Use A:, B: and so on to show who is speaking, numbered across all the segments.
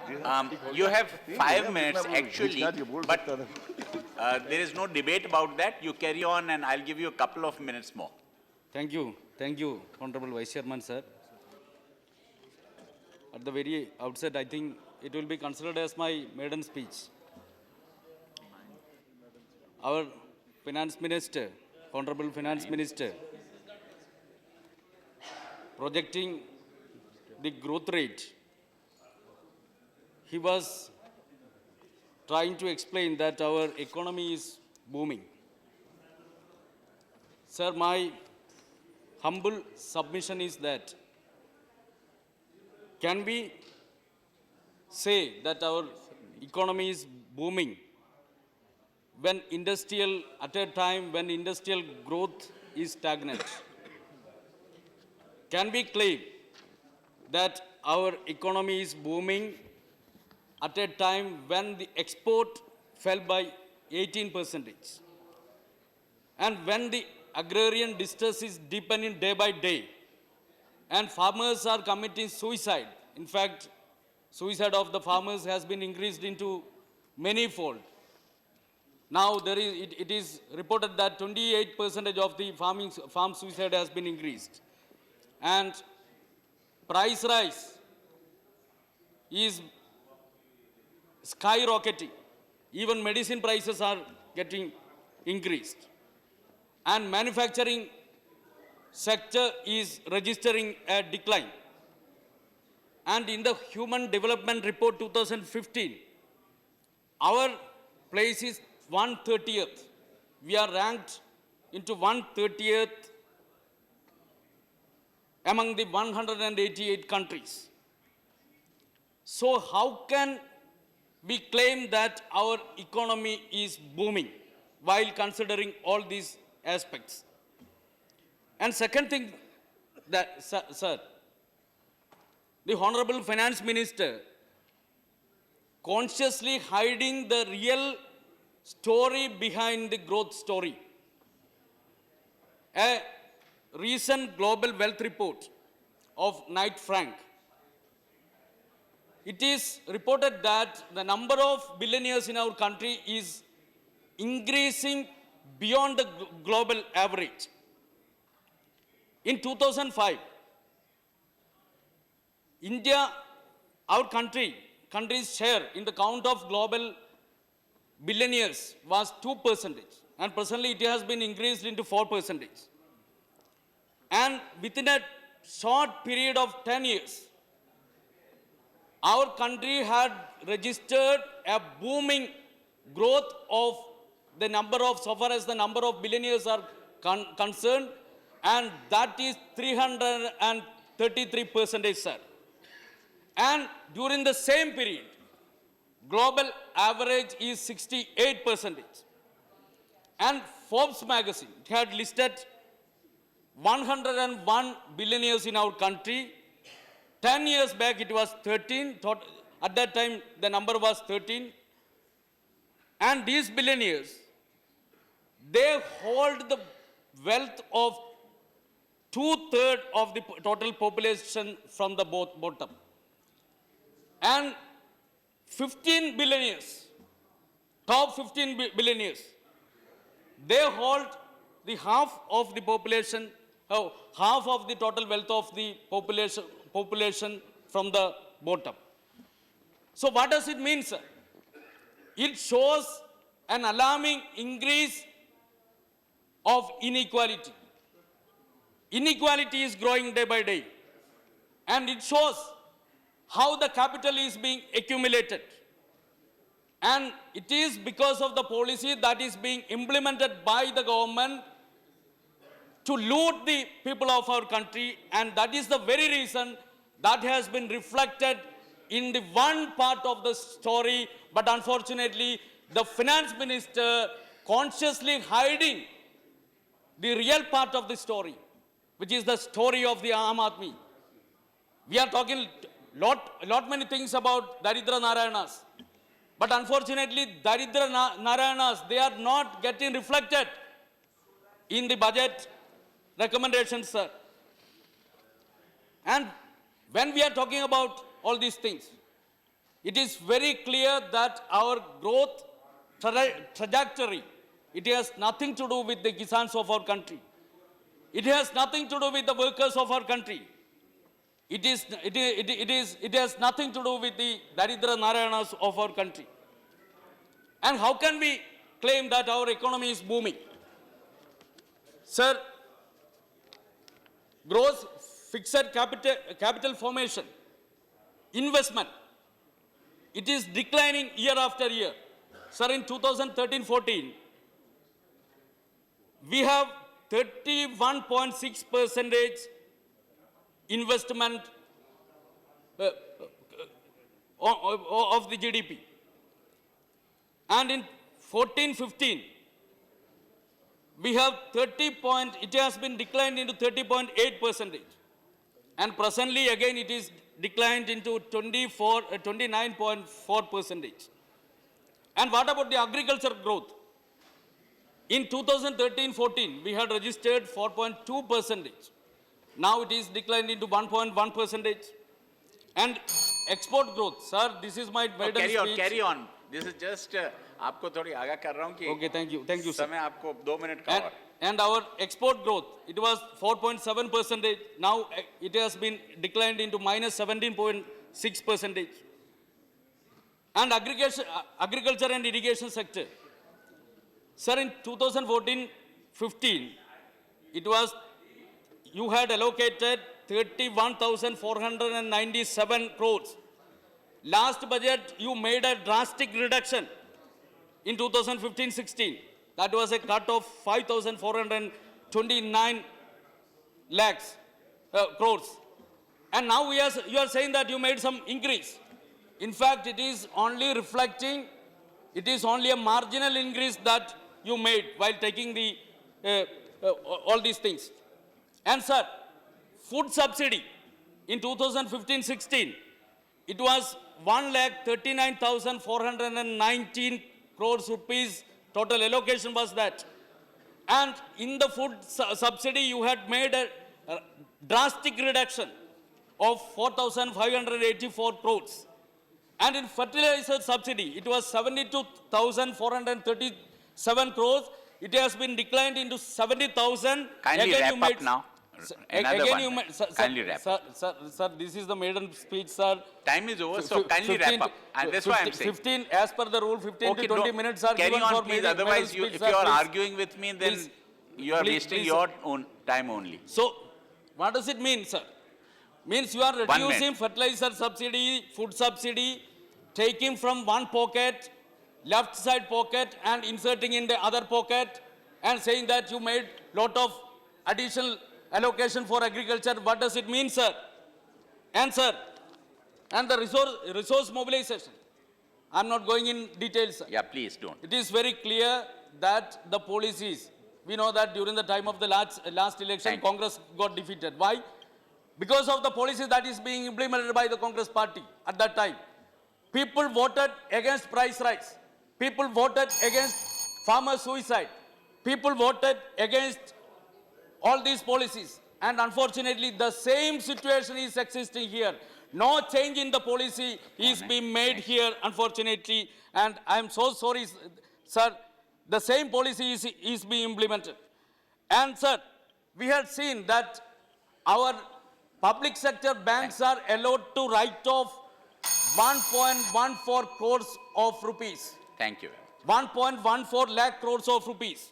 A: You have 5 minutes actually, but there is no debate about that. You carry on and I'll give you a couple of minutes more.
B: Thank you. Thank you, Honorable Vice Chairman, sir. At the very outset, I think it will be considered as my maiden speech. Our Finance Minister, Honorable Finance Minister, projecting the growth rate, he was trying to explain that our economy is booming. Sir, my humble submission is that can we say that our economy is booming when at a time when industrial growth is stagnant? Can we claim that our economy is booming at a time when the export fell by 18%, and when the agrarian distress is deepening day by day, and farmers are committing suicide? In fact, suicide of the farmers has been increased into many-fold. Now it is reported that 28% of the farm suicide has been increased, and price rise is skyrocketing. Even medicine prices are getting increased, and manufacturing sector is registering a decline. And in the Human Development Report 2015, our place is 130th. We are ranked into 130th among the 188 countries. So how can we claim that our economy is booming while considering all these aspects? And second thing, that, sir, the Honorable Finance Minister consciously hiding the real story behind the growth story. A recent global wealth report of Knight Frank, it is reported that the number of billionaires in our country is increasing beyond the global average. In 2005, India, our country's share in the count of global billionaires was 2%, and presently it has been increased into 4%. And within a short period of 10 years, our country had registered a booming growth of the number of, so far as the number of billionaires are concerned, and that is 333%, sir. And during the same period, global average is 68%. And Forbes magazine had listed 101 billionaires in our country. 10 years back it was 13. At that time the number was 13. And these billionaires, they hold the wealth of 2/3 of the total population from the bottom. And 15 billionaires, top 15 billionaires, they hold the half of the population, half of the total wealth of the population from the bottom. So what does it mean, sir? It shows an alarming increase of inequality. Inequality is growing day by day, and it shows how the capital is being accumulated. And it is because of the policy that is being implemented by the government to loot the people of our country, and that is the very reason that has been reflected in the one part of the story, but unfortunately the finance minister consciously hiding the real part of the story, which is the story of the Aam Aadmi. We are talking lot many things about Daridra Narayanas, but unfortunately Daridra Narayanas, they are not getting reflected in the budget recommendations, sir. And when we are talking about all these things, it is very clear that our growth trajectory, it has nothing to do with the Kisans of our country. It has nothing to do with the workers of our country. It has nothing to do with the Daridra Narayanas of our country. And how can we claim that our economy is booming? Sir, gross fixed capital formation, investment, it is declining year after year. Sir, in 2013-14, we have 31.6% investment of the GDP. And in 14-15, we have it has been declined into 30.8%. And presently, again, it is declined into 29.4%. And what about the agriculture growth? In 2013-14, we had registered 4.2%. Now it is declined into 1.1%. And export growth, sir, this is my maiden speech.
A: Carry on. This is just, आपको थोड़ी आगा कर रहा हूँ कि
B: Okay, thank you, sir.
A: समय आपको 2 minute का और.
B: And our export growth, it was 4.7%. Now it has been declined into minus 17.6%. And agriculture and irrigation sector. Sir, in 2014-15, you had allocated 31,497 crores. Last budget, you made a drastic reduction in 2015-16. That was a cut of 5,429 crores. And now you are saying that you made some increase. In fact, it is only a marginal increase that you made while taking all these things. And sir, food subsidy in 2015-16, it was 1,39,419 crores rupees. Total allocation was that. And in the food subsidy, you had made a drastic reduction of 4,584 crores. And in fertilizer subsidy, it was 72,437 crores. It has been declined into 70,000.
A: Kindly wrap up now. Another one. Kindly wrap up.
B: Sir, this is the maiden speech, sir.
A: Time is over, so kindly wrap up. And that's why I'm saying.
B: 15, as per the rule, 15 to 20 minutes are
A: carry
B: given
A: on,
B: for
A: please.
B: maiden
A: Otherwise,
B: speech,
A: if
B: sir,
A: you are
B: please.
A: arguing with me, then you are wasting your own time only.
B: So, what does it mean, sir? Means you are reducing fertilizer subsidy, food subsidy, taking from one pocket, left side pocket, and inserting in the other pocket, and saying that you made lot of additional allocation for agriculture. What does it mean, sir? And sir, and the resource mobilization. I'm not going in details, sir.
A: Yeah, please don't.
B: It is very clear that the policies, we know that during the time of the last election, Congress got defeated. Why? Because of the policies that is being implemented by the Congress party at that time. People voted against price rise. People voted against farmer suicide. People voted against all these policies. And unfortunately, the same situation is existing here. No change in the policy is being made here, unfortunately. And I'm so sorry, sir. The same policy is being implemented. And sir, we had seen that our public sector banks are allowed to write off 1.14 crores of rupees.
A: Thank you.
B: 1.14 lakh crores of rupees.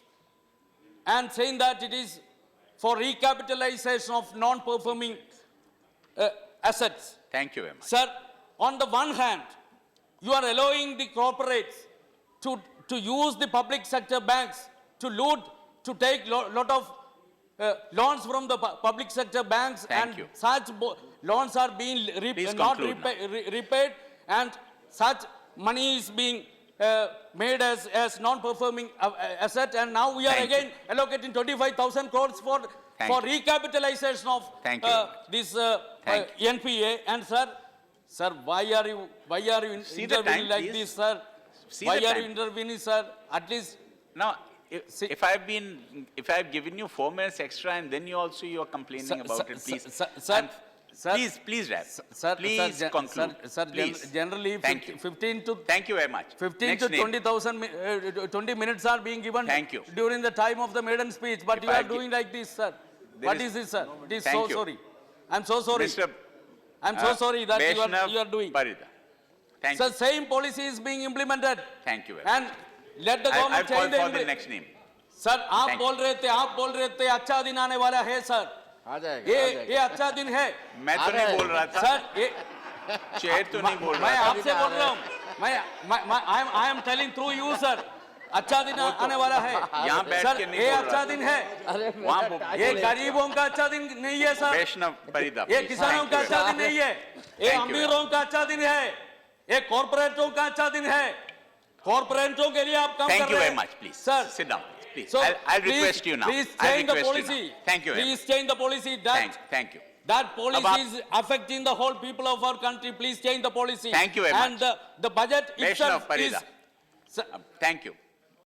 B: And saying that it is for recapitalization of non-performing assets.
A: Thank you very much.
B: Sir, on the one hand, you are allowing the corporates to use the public sector banks to loot, to take lot of loans from the public sector banks.
A: Thank you.
B: Such loans are being not repaid, and such money is being made as non-performing asset, and now we are again allocating 25,000 crores for recapitalization of this NPA. And sir, why are you intervening like this, sir? Why are you intervening, sir? At least
A: now, if I've given you 4 minutes extra, and then you are complaining about it, please.
B: Sir,
A: Please wrap.
B: Sir,
A: Please conclude.
B: Sir,
A: Please.
B: generally
A: Thank you.
B: 15 to
A: Thank you very much.
B: 15
A: Next
B: to
A: name.
B: 20 minutes are being given
A: Thank you.
B: during the time of the maiden speech, but
A: If
B: you
A: I
B: are
A: gi-
B: doing like this, sir.
A: There
B: What
A: is-
B: is this, sir? It is
A: Thank
B: so
A: you.
B: sorry. I'm so sorry.
A: Mr.
B: I'm so sorry that
A: Vaishnav
B: you are doing.
A: Parida. Thank
B: Sir,
A: you.
B: same policy is being implemented.
A: Thank you very much.
B: And let the
A: I'll
B: government
A: call
B: change the
A: for the
B: English.
A: next name.
B: Sir आप
A: Thank
B: बोल रहे थे अच्छा दिन आने वाला है sir
C: आ जाएगा
B: ये अच्छा दिन है
A: मैं तो नहीं बोल रहा था।
B: सर ये
A: चेयर तो नहीं बोल
B: मैं
A: रहा था।
B: आपसे बोल रहा हूँ मैं I am telling through you sir अच्छा दिन आने वाला है
A: यहाँ बैठ
B: सर
A: के नहीं
B: ये
A: बोल
B: अच्छा
A: रहा
B: दिन है
A: वहाँ
B: ये गरीबों का अच्छा दिन नहीं है सर
A: वैष्णव परिदा
B: ये
A: please.
B: किसानों
A: Thank
B: का
A: you.
B: अच्छा दिन नहीं है ये
A: Thank you.
B: अमीरों का अच्छा दिन है ये कॉर्पोरेटों का अच्छा दिन है कॉर्पोरेटों के लिए आप काम कर
A: Thank you
B: रहे
A: very
B: हैं
A: much, please.
B: Sir
A: Sit down, please.
B: So
A: I'll request you now.
B: Please
A: I'll
B: change the
A: request you
B: policy.
A: now. Thank you very
B: Please
A: much.
B: change the policy.
A: Thank you.
B: That policy
A: Ab-
B: is affecting the whole people of our country. Please change the policy.
A: Thank you very
B: and
A: much.
B: the budget
A: Vaishnav
B: itself is.
A: Parida. Thank you.